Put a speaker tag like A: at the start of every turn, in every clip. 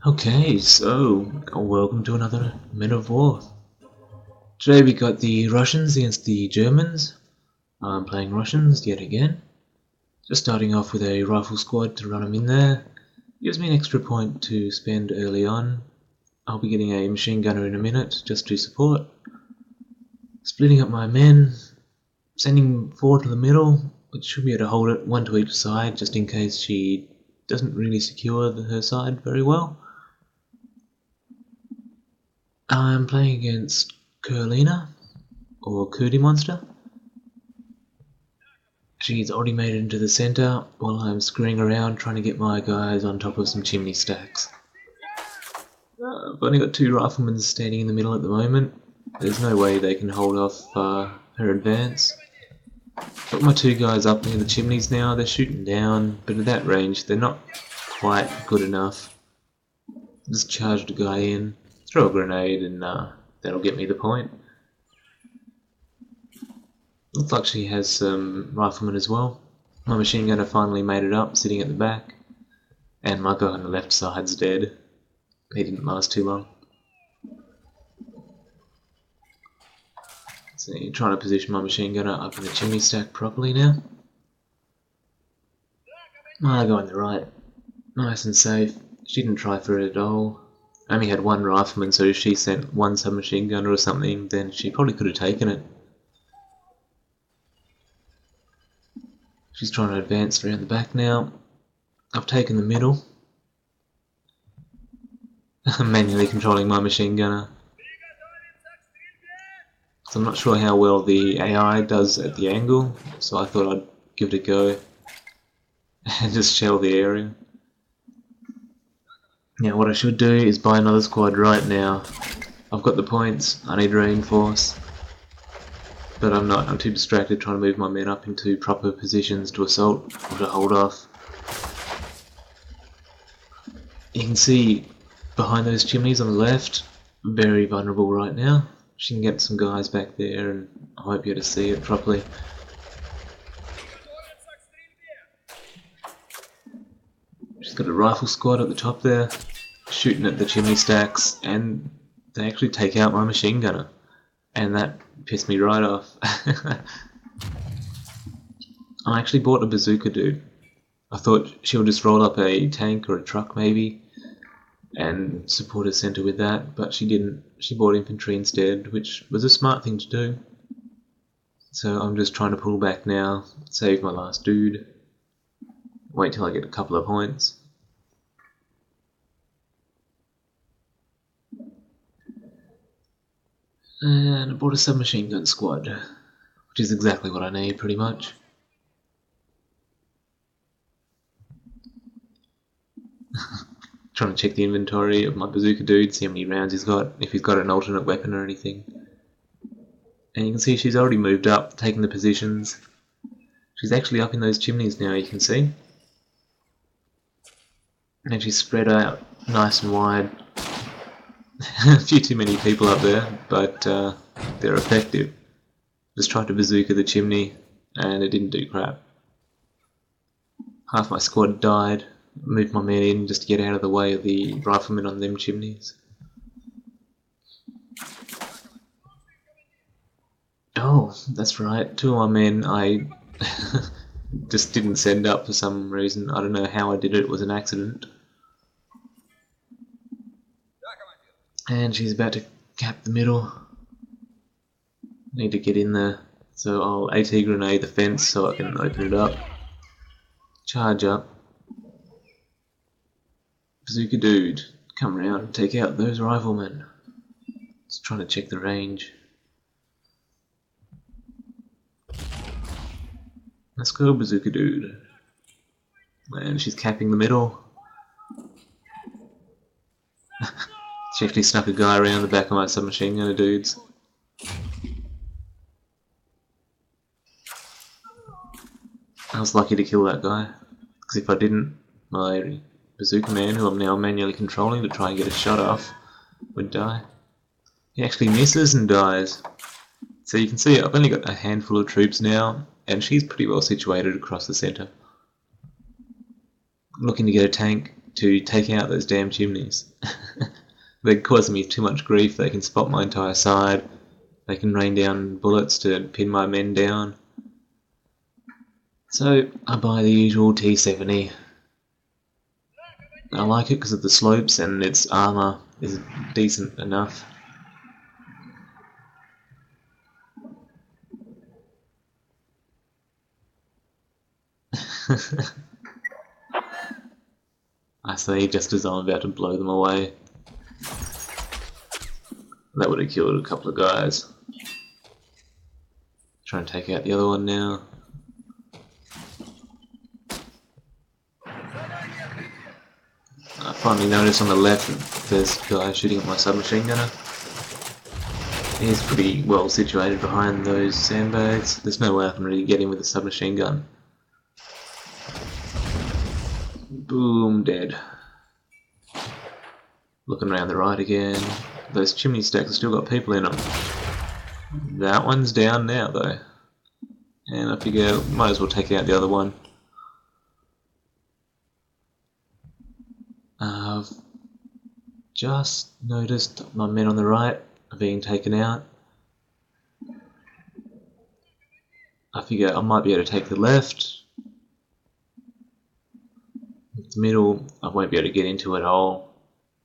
A: Okay, so welcome to another Men of War. Today we got the Russians against the Germans. I'm playing Russians yet again. Just starting off with a rifle squad to run them in there. Gives me an extra point to spend early on. I'll be getting a machine gunner in a minute just to support. Splitting up my men, sending 4 to the middle, which should be able to hold it 1 to each side just in case she doesn't really secure her side very well. I'm playing against Kurlina, or Cootie Monster. She's already made it into the centre while I'm screwing around trying to get my guys on top of some chimney stacks. I've only got 2 riflemen standing in the middle at the moment. There's no way they can hold off her advance. Got my 2 guys up near the chimneys now. They're shooting down, but at that range they're not quite good enough. Just charged a guy in, throw a grenade, and that'll get me the point. Looks like she has some riflemen as well. My machine gunner finally made it up, sitting at the back. And my guy on the left side's dead. He didn't last too long. So trying to position my machine gunner up in the chimney stack properly now. My guy on the right, nice and safe. She didn't try for it at all. I only had 1 rifleman, so if she sent 1 submachine gunner or something, then she probably could have taken it. She's trying to advance around the back now. I've taken the middle. I'm manually controlling my machine gunner. So I'm not sure how well the AI does at the angle, so I thought I'd give it a go and just shell the area. Now what I should do is buy another squad right now. I've got the points, I need reinforce. But I'm not, I'm too distracted trying to move my men up into proper positions to assault or to hold off. You can see behind those chimneys on the left, very vulnerable right now. She can get some guys back there and I won't be able to see it properly. She's got a rifle squad at the top there, shooting at the chimney stacks, and they actually take out my machine gunner. And that pissed me right off. I actually bought a bazooka dude. I thought she'll just roll up a tank or a truck maybe and support her centre with that, but she didn't. She bought infantry instead, which was a smart thing to do. So I'm just trying to pull back now, save my last dude, wait till I get a couple of points. And I bought a submachine gun squad, which is exactly what I need pretty much. Trying to check the inventory of my bazooka dude, see how many rounds he's got, if he's got an alternate weapon or anything. And you can see she's already moved up, taking the positions. She's actually up in those chimneys now, you can see. And she's spread out nice and wide. A few too many people up there, but they're effective. Just tried to bazooka the chimney and it didn't do crap. Half my squad died. Moved my men in just to get out of the way of the riflemen on them chimneys. Oh, that's right. 2 of my men I just didn't send up for some reason. I don't know how I did it. It was an accident. And she's about to cap the middle. Need to get in there. So I'll AT grenade the fence so I can open it up. Charge up. Bazooka dude, come round and take out those riflemen. Just trying to check the range. Let's go, bazooka dude. And she's capping the middle. She actually snuck a guy around the back of my submachine gunner dudes. I was lucky to kill that guy, because if I didn't, my bazooka man, who I'm now manually controlling to try and get a shot off, would die. He actually misses and dies. So you can see I've only got a handful of troops now, and she's pretty well situated across the centre. Looking to get a tank to take out those damn chimneys. They're causing me too much grief. They can spot my entire side. They can rain down bullets to pin my men down. So I buy the usual T-70. I like it because of the slopes and its armour is decent enough. I say just as I'm about to blow them away. That would have killed a couple of guys. Try and take out the other one now. I finally noticed on the left that there's a guy shooting at my submachine gunner. He's pretty well situated behind those sandbags. There's no way I can really get him with a submachine gun. Boom, dead. Looking around the right again. Those chimney stacks have still got people in them. That one's down now though. And I figure might as well take out the other one. I've just noticed my men on the right are being taken out. I figure I might be able to take the left. The middle I won't be able to get into at all.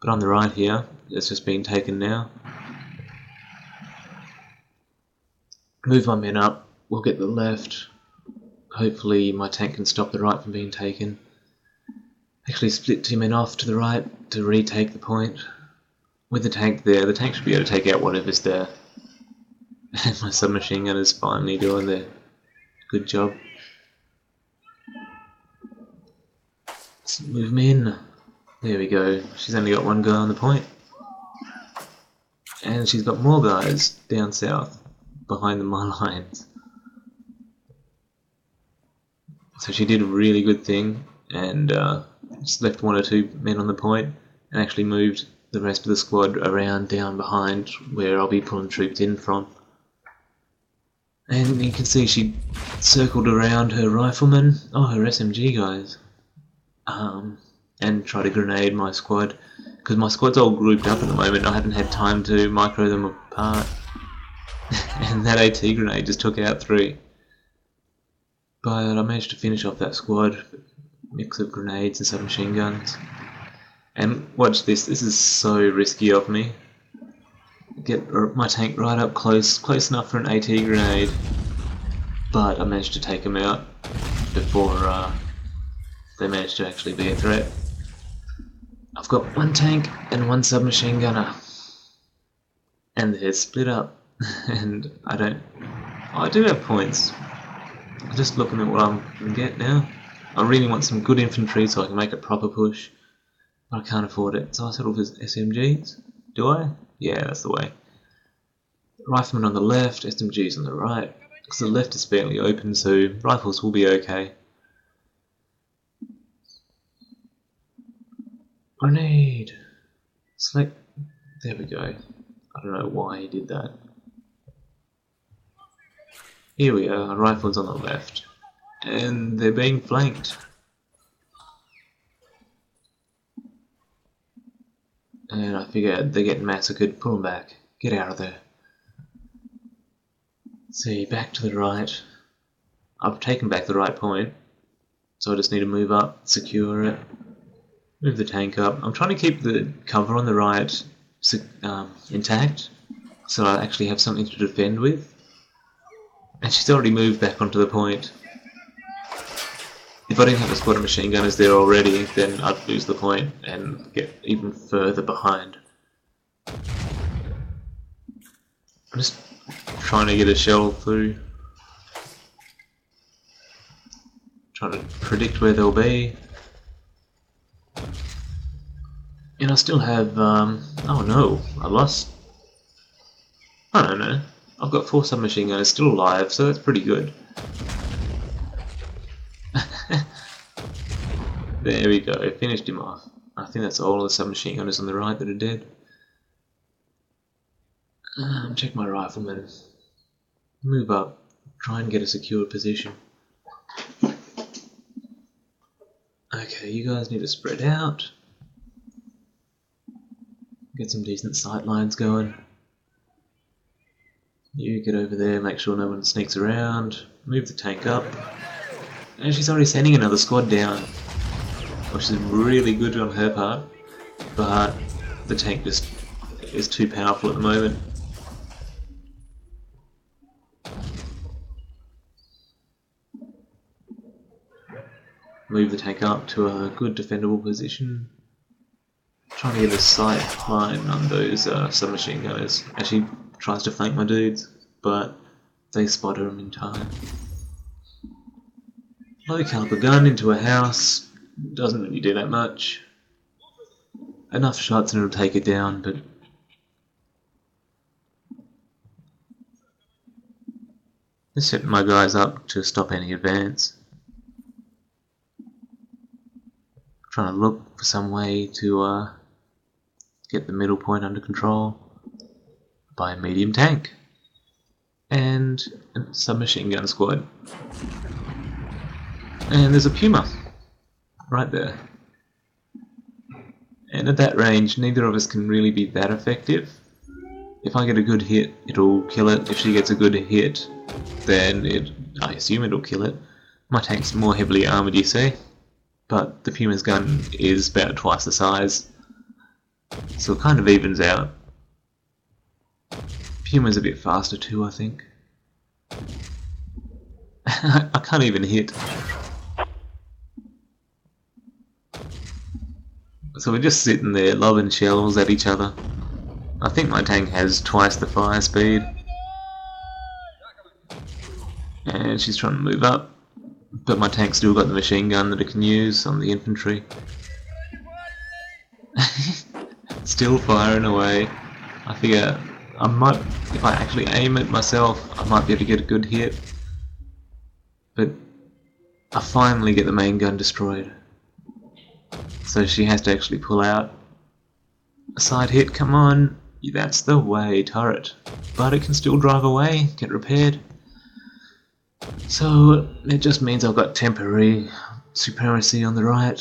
A: But on the right here, it's just being taken now. Move my men up, we'll get the left. Hopefully my tank can stop the right from being taken. Actually split 2 men off to the right to retake the point. With the tank there, the tank should be able to take out whatever's there. And my submachine gun is finally doing their good job. Let's move them in. There we go. She's only got one guy on the point. And she's got more guys down south behind my lines. So she did a really good thing and just left 1 or 2 men on the point and actually moved the rest of the squad around down behind where I'll be pulling troops in from. And you can see she circled around her riflemen, her SMG guys, and tried to grenade my squad, because my squad's all grouped up at the moment. I haven't had time to micro them apart. And that AT grenade just took out 3. But I managed to finish off that squad, mix of grenades and submachine guns. And watch this, this is so risky of me. Get my tank right up close enough for an AT grenade, but I managed to take them out before they managed to actually be a threat. I've got 1 tank and 1 submachine gunner, and they're split up. And I do have points. I'm just looking at what I can get now. I really want some good infantry so I can make a proper push. I can't afford it, so I settle for SMGs. Do I? Yeah, that's the way. Riflemen on the left, SMGs on the right. Because the left is fairly open, so rifles will be okay. Grenade! Select. There we go. I don't know why he did that. Here we are, rifles on the left. And they're being flanked. And I figure they're getting massacred, pull them back, get out of there. See, back to the right. I've taken back the right point, so I just need to move up, secure it, move the tank up. I'm trying to keep the cover on the right intact, so I actually have something to defend with. And she's already moved back onto the point. If I didn't have a squad of machine gunners there already, then I'd lose the point and get even further behind. I'm just trying to get a shell through. Trying to predict where they'll be. And I still have, oh no, I lost. I don't know. I've got 4 submachine gunners still alive, so that's pretty good. There we go, finished him off. I think that's all the submachine gunners on the right that are dead. Check my riflemen. Move up, try and get a secure position. Okay, you guys need to spread out. Get some decent sight lines going. You get over there, make sure no one sneaks around, move the tank up. And she's already sending another squad down, which is really good on her part, but the tank just is too powerful at the moment. Move the tank up to a good defendable position. Trying to get a sight line on those submachine gunners. Actually tries to flank my dudes, but they spot him in time. Low caliber gun into a house doesn't really do that much. Enough shots and it'll take it down, but just setting my guys up to stop any advance. Trying to look for some way to get the middle point under control by a medium tank and a submachine gun squad. And there's a Puma right there. And at that range, neither of us can really be that effective. If I get a good hit, it'll kill it. If she gets a good hit, then I assume it'll kill it. My tank's more heavily armoured, you see, but the Puma's gun is about twice the size, so it kind of evens out. Puma's a bit faster too, I think. I can't even hit. So we're just sitting there lobbing shells at each other. I think my tank has twice the fire speed. And she's trying to move up, but my tank's still got the machine gun that it can use on the infantry. Still firing away. I figure I might, if I actually aim it myself, I might be able to get a good hit. But I finally get the main gun destroyed. So she has to actually pull out. A side hit, come on. That's the way, turret. But it can still drive away, get repaired. So it just means I've got temporary supremacy on the right.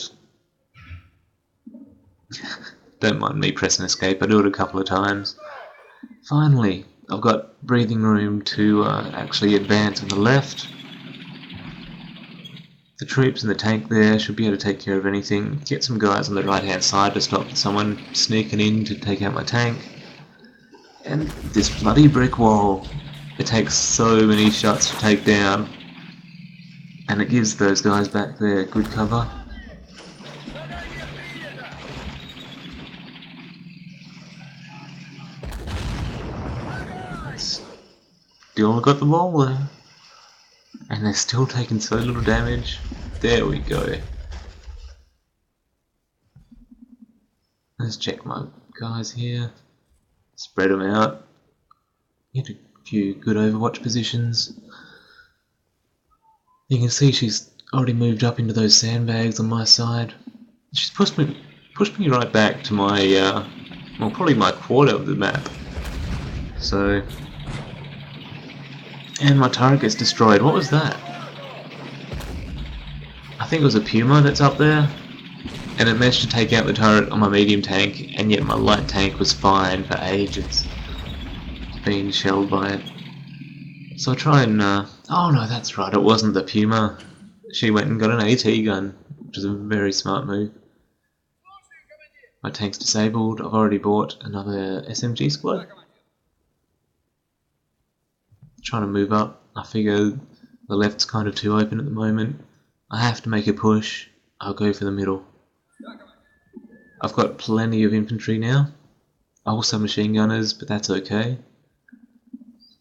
A: Don't mind me pressing escape, I do it a couple of times. Finally, I've got breathing room to actually advance on the left. The troops in the tank there should be able to take care of anything. Get some guys on the right hand side to stop someone sneaking in to take out my tank. And this bloody brick wall. It takes so many shots to take down. And it gives those guys back there good cover. Still got the wall there. And they're still taking so little damage. There we go. Let's check my guys here. Spread them out. Get a few good overwatch positions. You can see she's already moved up into those sandbags on my side. She's pushed me right back to my, well, probably my quarter of the map. So, and my turret gets destroyed. What was that? I think it was a Puma that's up there, and it managed to take out the turret on my medium tank, and yet my light tank was fine for ages, being shelled by it. So I try and, oh no, that's right, it wasn't the Puma. She went and got an AT gun, which is a very smart move. My tank's disabled. I've already bought another SMG squad. Trying to move up. I figure the left's kind of too open at the moment. I have to make a push. I'll go for the middle. I've got plenty of infantry now. Also machine gunners, but that's okay.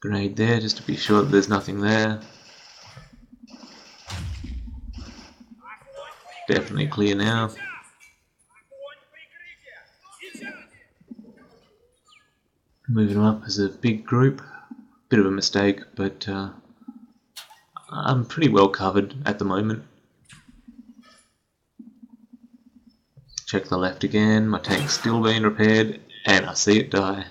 A: Grenade there just to be sure that there's nothing there. Definitely clear now. Moving them up as a big group. Bit of a mistake, but I'm pretty well covered at the moment. Check the left again. My tank's still being repaired, and I see it die.